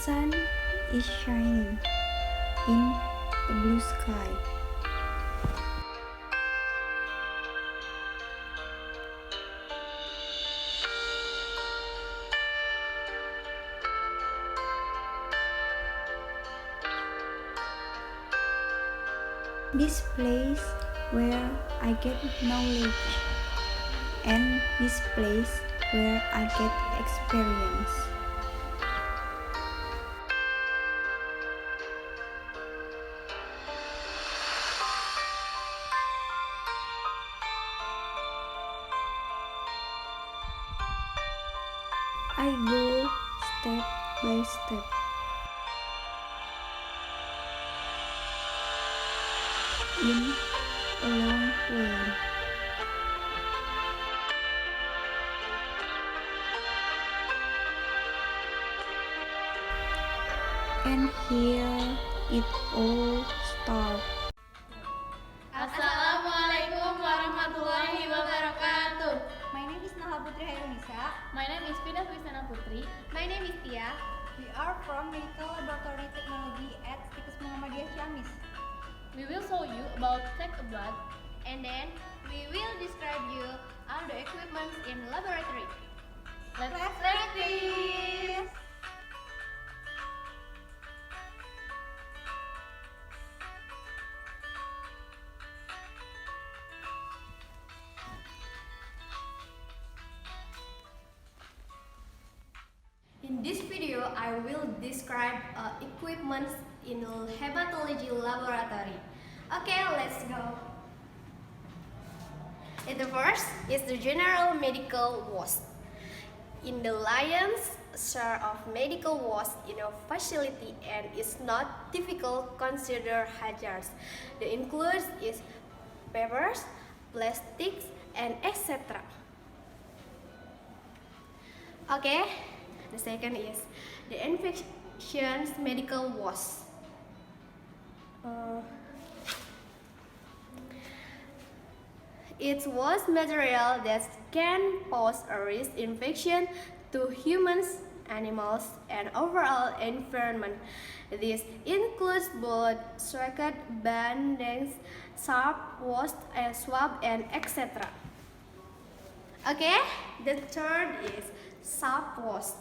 sun is shining in a blue sky. This place where I get knowledge, and this place where I get experience. I go step by step. In a long way. And here it all starts. Assalamualaikum warahmatullahi wabarakatuh. My name is Nahla Chairunisa. My name is Vina Sulistiana Putri. My name is Tia. We are from Medical Laboratory Technology at STIKes Muhammadiyah Ciamis. We will show you about take a blood. And then we will describe you all the equipment in laboratory. Let's practice! In this video, I will describe equipment in hematology laboratory. Okay, let's go. The first is the general medical waste. In the lion's share of medical waste in a facility and is not difficult consider hazards. The includes is papers, plastics, and etc. Okay. The second is the infections medical waste. It was material that can pose a risk infection to humans, animals, and overall environment. This includes blood, sweat, bandings, sharp, wash, and swab, and etc. Okay, the third is sharp wash.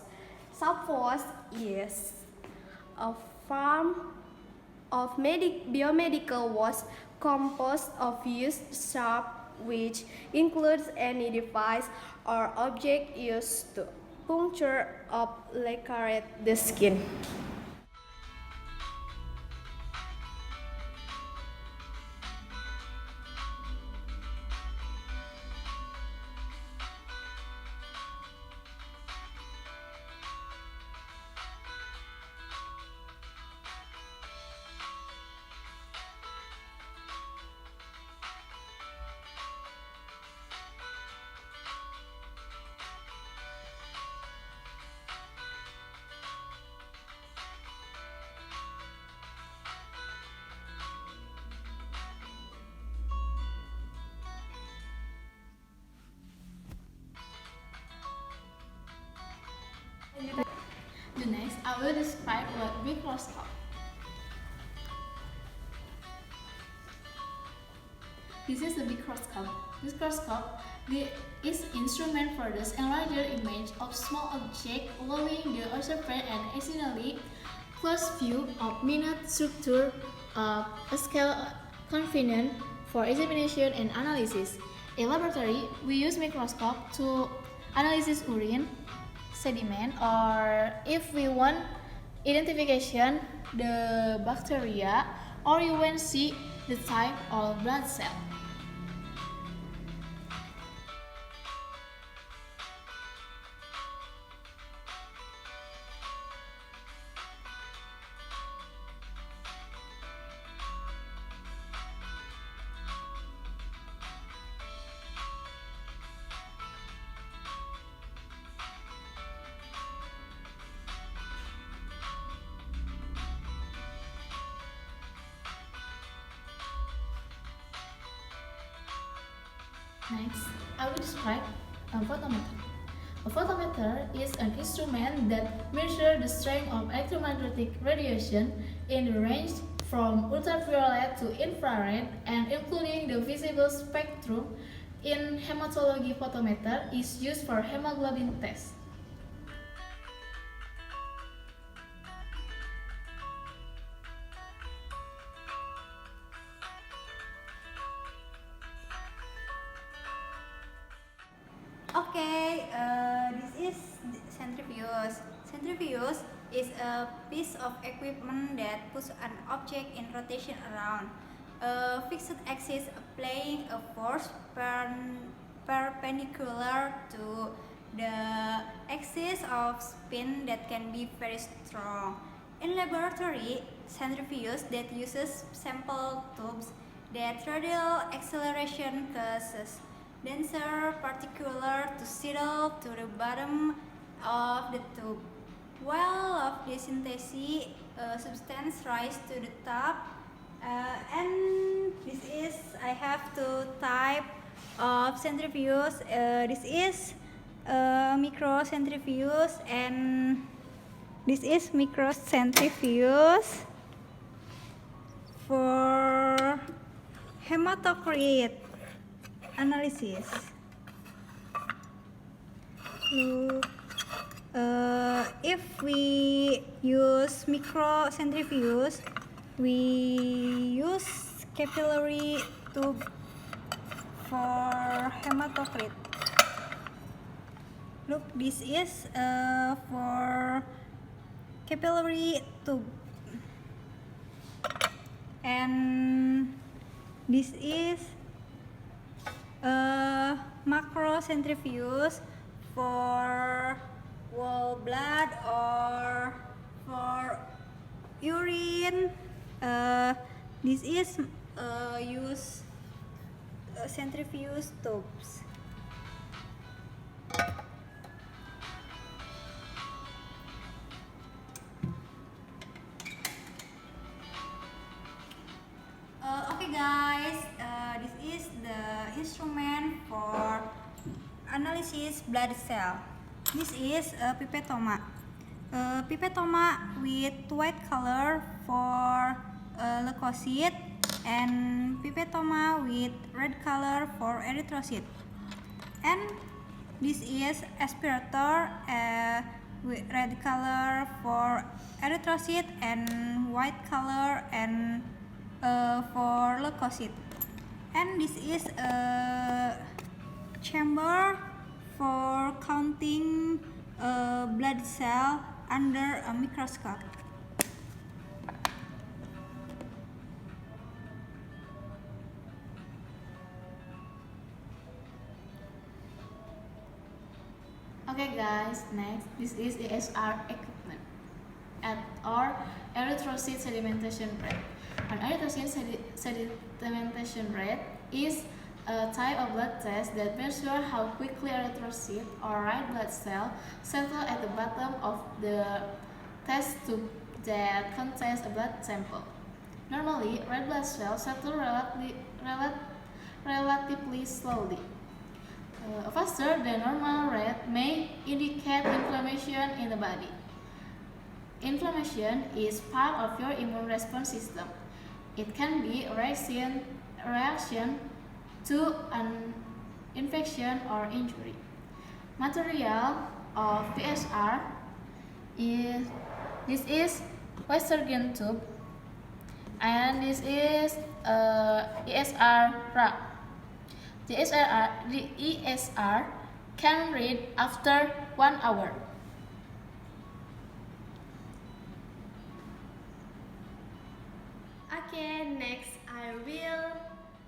Sharp wash is a form of biomedical wash composed of used sharp, which includes any device or object used to puncture or lacerate the skin. The next, I will describe what microscope. This is the microscope. Microscope is instrument for the enlarger image of small object, allowing the observer an exceedingly close view of minute structure of a scale convenient for examination and analysis. In laboratory, we use microscope to analyze urine, sediment, or if we want identification the bacteria, or you want see the type of blood cell. Next, I will describe a photometer. A photometer is an instrument that measures the strength of electromagnetic radiation in the range from ultraviolet to infrared and including the visible spectrum. In hematology, photometer is used for hemoglobin tests. Okay, this is centrifuge. Centrifuge is a piece of equipment that puts an object in rotation around a fixed axis, applying a force perpendicular to the axis of spin that can be very strong. In laboratory, centrifuge that uses sample tubes that radial acceleration causes denser particular to settle to the bottom of the tube. While of the synthesis, substance rise to the top, and this is I have two type of centrifuge. This is microcentrifuge and this is microcentrifuge for hematocrit analysis. So, if we use microcentrifuge, we use capillary tube for hematocrit. Look, this is for capillary tube, and this is macrocentrifuge for whole blood or for urine. This is use centrifuge tubes. Okay guys, this is the instrument for analysis blood cell. This is a pipetoma. Pipetoma with white color for leukocyte and pipetoma with red color for erythrocyte. And this is aspirator with red color for erythrocyte and white color and for leukocyte. And this is a chamber for counting blood cell under a microscope. Okay guys, next, this is ESR equipment or erythrocyte sedimentation rate. An erythrocyte sedimentation rate is a type of blood test that measures how quickly erythrocyte or red blood cell settle at the bottom of the test tube that contains a blood sample. Normally, red blood cells settle relatively slowly. A faster than normal rate may indicate inflammation in the body. Inflammation is part of your immune response system. It can be a reaction to an infection or injury. Material of PSR is Westergen tube, and this is ESR rag. The ESR can read after 1 hour. Okay, next I will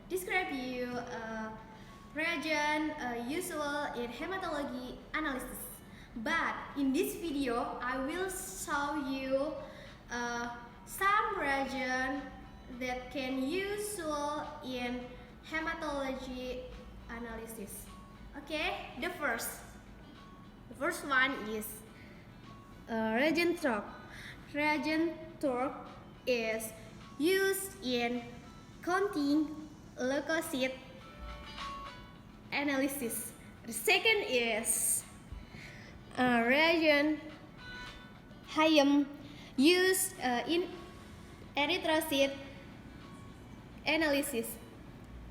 describe you a reagent usual in hematology analysis. But in this video, I will show you some reagent that can usual in hematology analysis. Okay, the first one is reagent torque. Reagent torque is used in counting leukocyte analysis. The second is reagent Hyam used in erythrocyte analysis.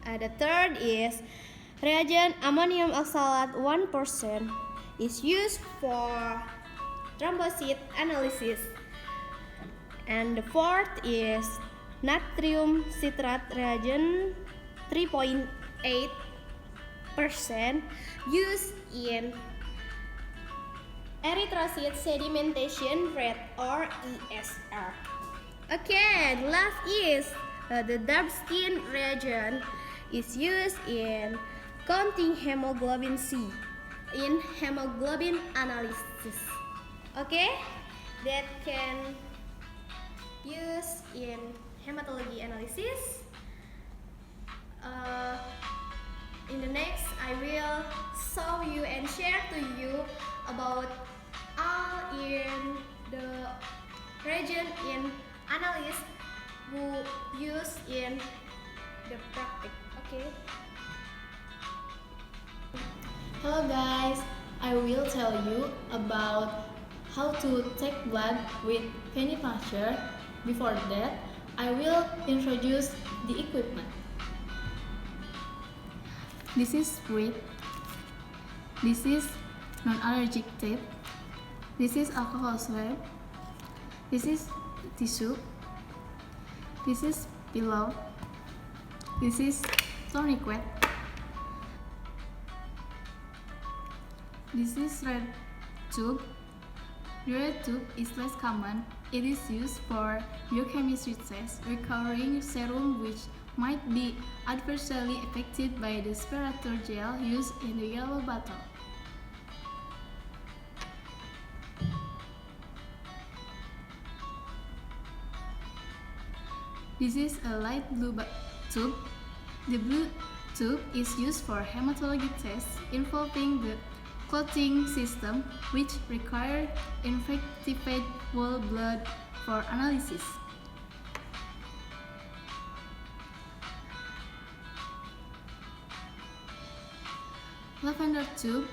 The third is reagent ammonium oxalate 1% is used for thrombocyte analysis. And the fourth is natrium citrate reagent 3.8% used in erythrocyte sedimentation rate or ESR. Okay, the last is the dark skin reagent is used in counting hemoglobin C in hemoglobin analysis. Okay, that can use in hematology analysis. In the next, I will show you and share to you about all in the reagent in Analis who use in the practice. Okay. Hello guys, I will tell you about how to take blood with venipuncture. Before that, I will introduce the equipment. This is grit. This is non-allergic tape. This is alcohol swab. This is tissue. This is pillow. This is tourniquet. This is red tube. The red tube is less common. It is used for biochemistry tests requiring serum which might be adversely affected by the spirator gel used in the yellow bottle. This is a light blue tube. The blue tube is used for hematology tests involving the clotting system, which require infectified whole blood for analysis. Lavender tube.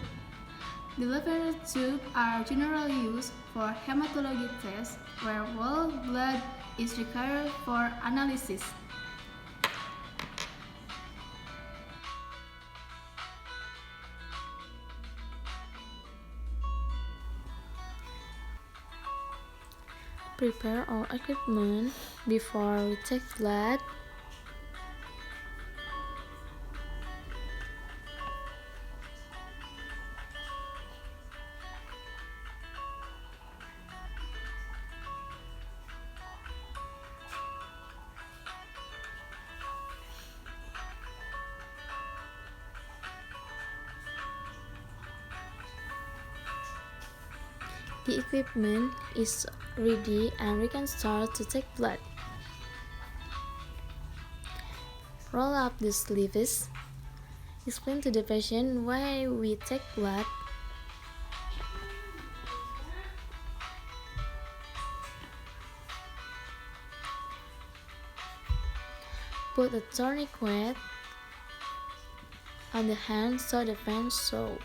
The lavender tube are generally used for hematology tests where whole blood is required for analysis. Prepare our equipment before we take blood. The equipment is ready and we can start to take blood. Roll up the sleeves. Explain to the patient why we take blood. Put a tourniquet on the hand so the veins show.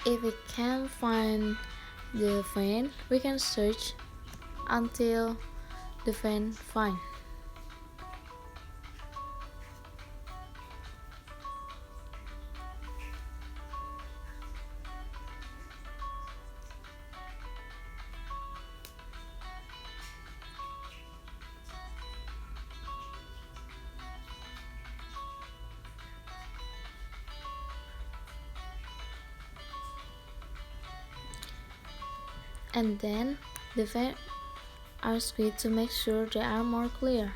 If we can't find the vein, we can search until the vein finds. And then the veins are squeezed to make sure they are more clear.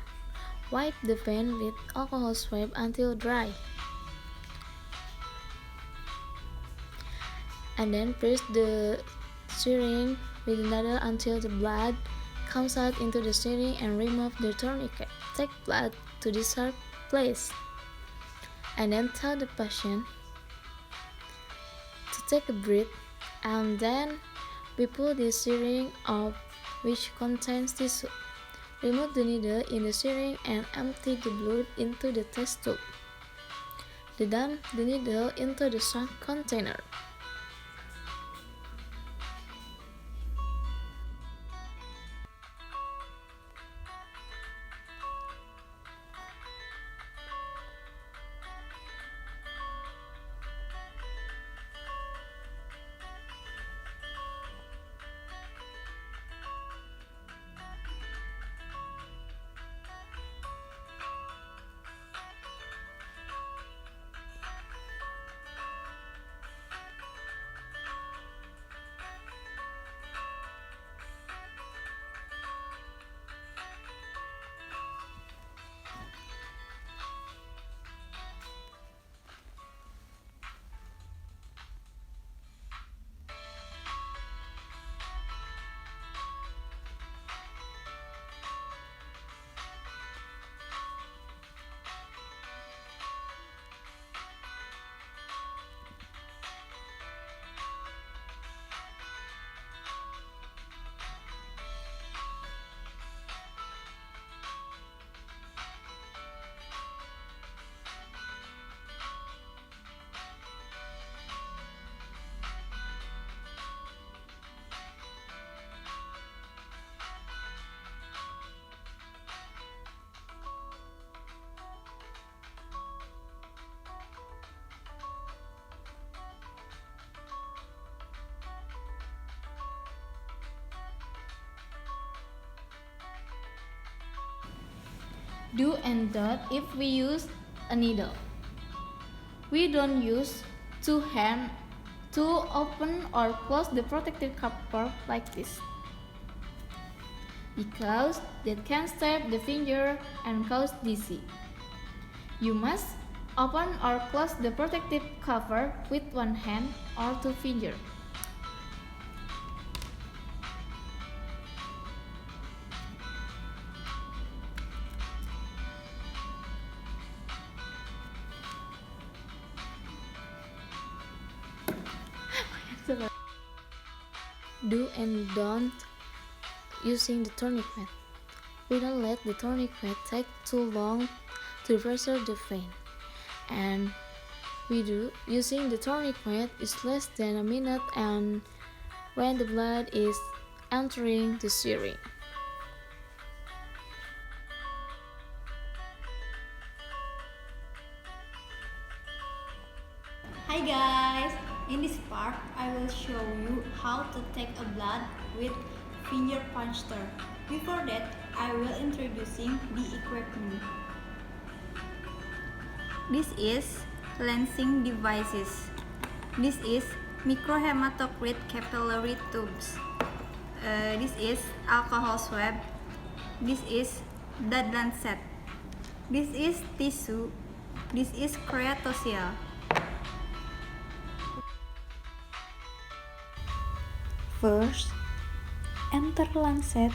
Wipe the vein with alcohol swab until dry. And then press the syringe with the needle until the blood comes out into the syringe and remove the tourniquet. Take blood to the sharp place. And then tell the patient to take a breath, and then we pull the syringe out, which contains tissue. Remove the needle in the syringe and empty the blood into the test tube. Then dump the needle into the shark container. Do and don't if we use a needle. We don't use two hands to open or close the protective cover like this, because that can stab the finger and cause dizzy. You must open or close the protective cover with one hand or two fingers. Do and don't using the tourniquet. We don't let the tourniquet take too long to pressure the vein, and we do using the tourniquet is less than a minute and when the blood is entering the syringe. Hi guys! In this part, I will show you how to take a blood with finger puncture. Before that, I will introducing the equipment. This is lancing devices. This is microhematocrit capillary tubes. This is alcohol swab. This is blood lancet. This is tissue. This is creatocele. First, enter lancet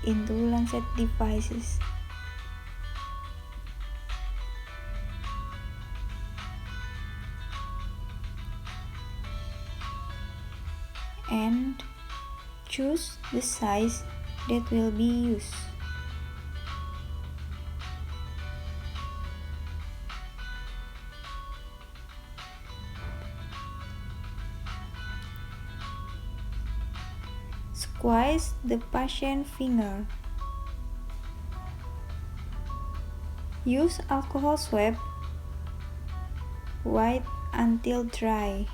into lancet devices. And choose the size that will be used. Squeeze the patient finger. Use alcohol swab. Wait until dry.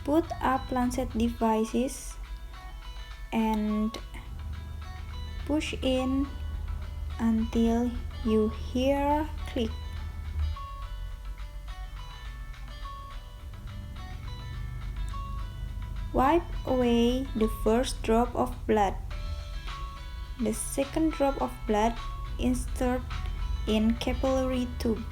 Put up lancet devices and push in until you hear click. Wipe away the first drop of blood. The second drop of blood insert in capillary tube.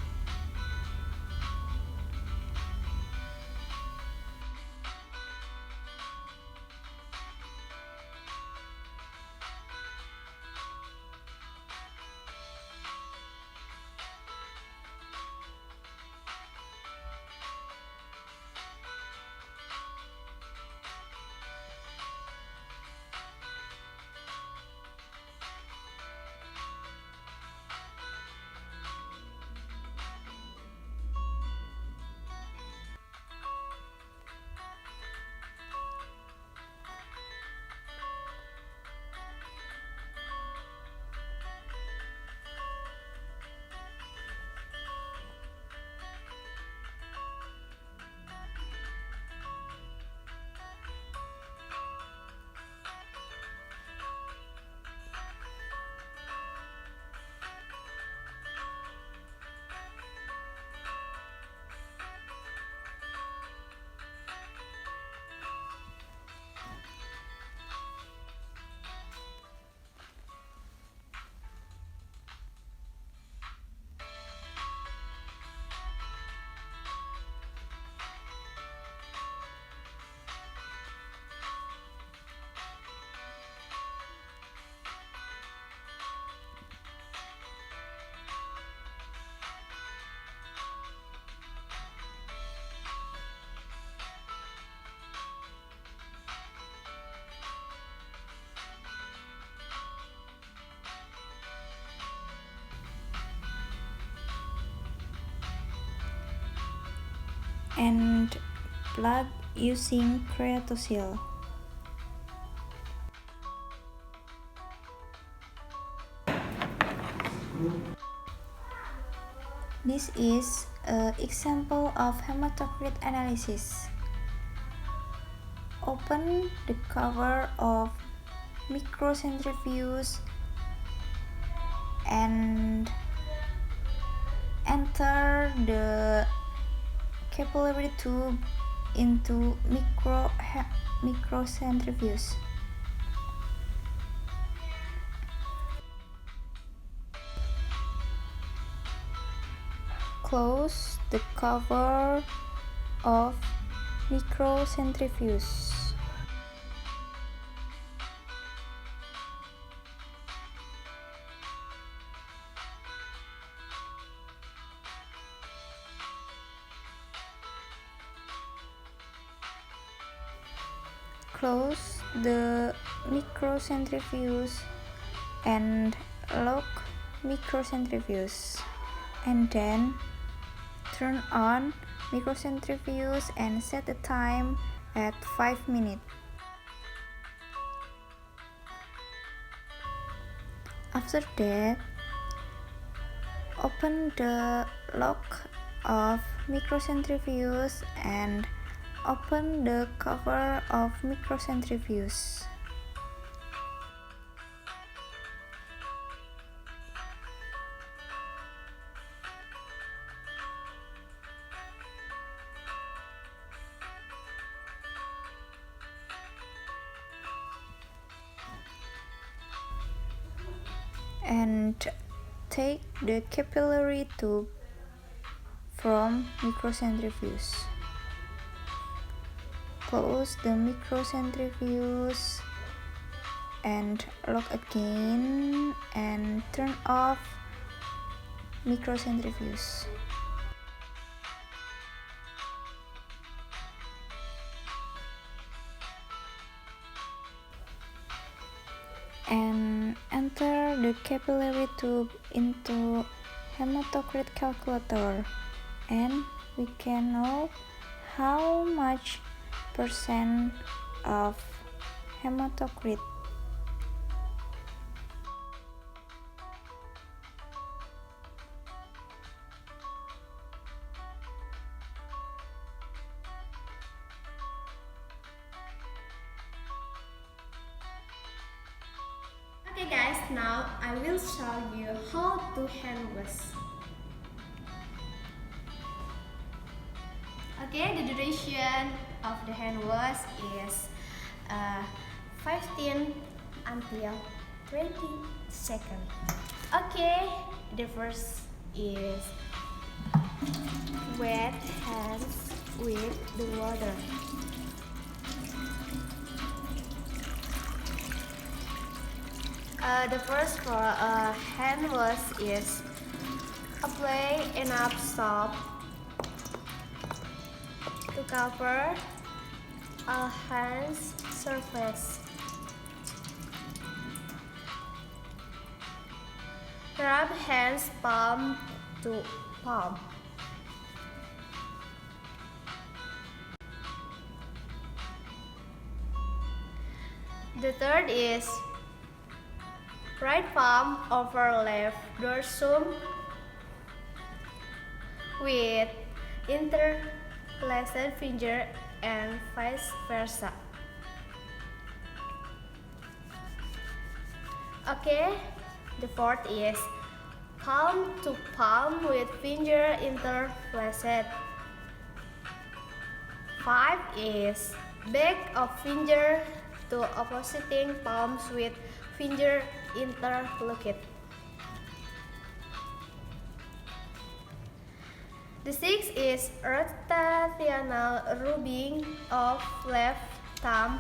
and blood using creatosil. This is an example of hematocrit analysis. Open the cover of microcentrifuge and enter the capillary tube into microcentrifuge. Close the cover of microcentrifuge. Close the microcentrifuge and lock microcentrifuge, and then turn on microcentrifuge and set the time at 5 minutes. After that, open the lock of microcentrifuge and open the cover of microcentrifuge. And take the capillary tube from microcentrifuge. Close the microcentrifuge and lock again and turn off microcentrifuge. And enter the capillary tube into hematocrit calculator, and we can know how much percent of hematocrit. Okay guys, now I will show you how to hand wash. Okay, the duration of the hand wash is 15 until 20 seconds. Okay, the first is wet hands with the water. The first for a hand wash is apply enough soap to cover a hand's surface. Rub hands palm to palm. The third is right palm over left dorsum with interlaced finger and vice versa. Okay, the fourth is palm to palm with finger interlaced. 5 is back of finger to opposing palms with finger interlocked. The sixth is rotational rubbing of left thumb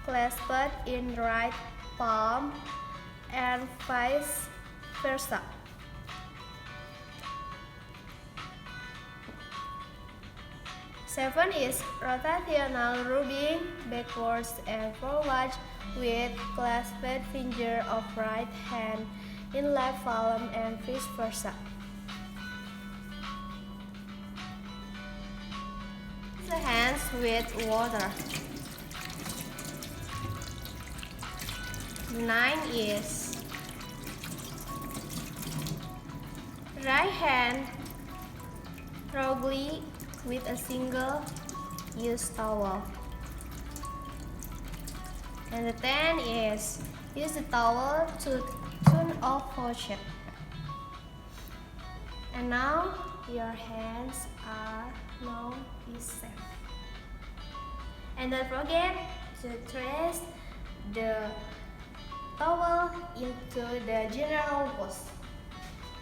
clasped in right palm and vice versa. Seven is rotational rubbing backwards and forwards with clasped finger of right hand in left palm and vice versa. with water. 9 is right hand probably with a single use towel. And the 10 is use the towel to turn off faucet. And now your hands are now is safe. And don't forget to trace the towel into the general wash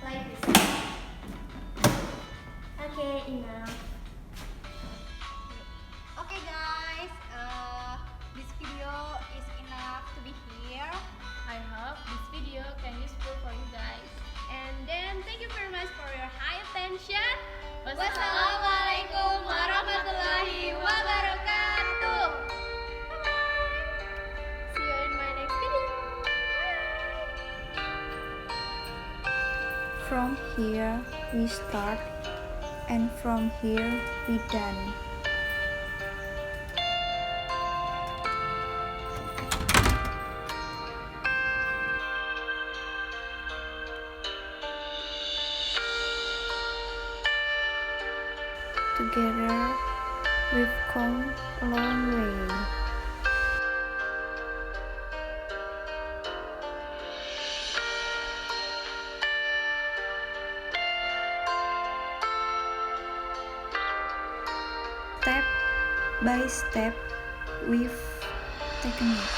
like this. Okay, enough. Okay guys, this video is enough to be here. I hope this video can useful for you guys. And then thank you very much for your high attention. Wassalamualaikum warahmatullahi wabarakatuh. Bye-bye. See you in my next video. From here we start, and from here we done. Together we've come a long way. Step by step we've taken it.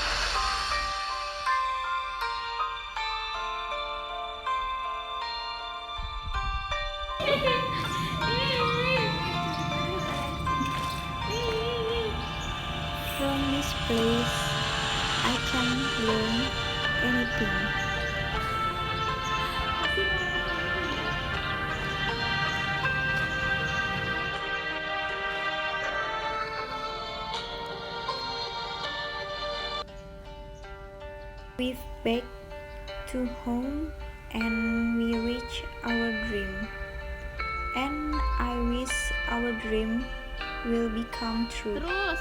From this place I can learn anything. We've back to home and we reach our dream. And I wish our dream will become true. Terus.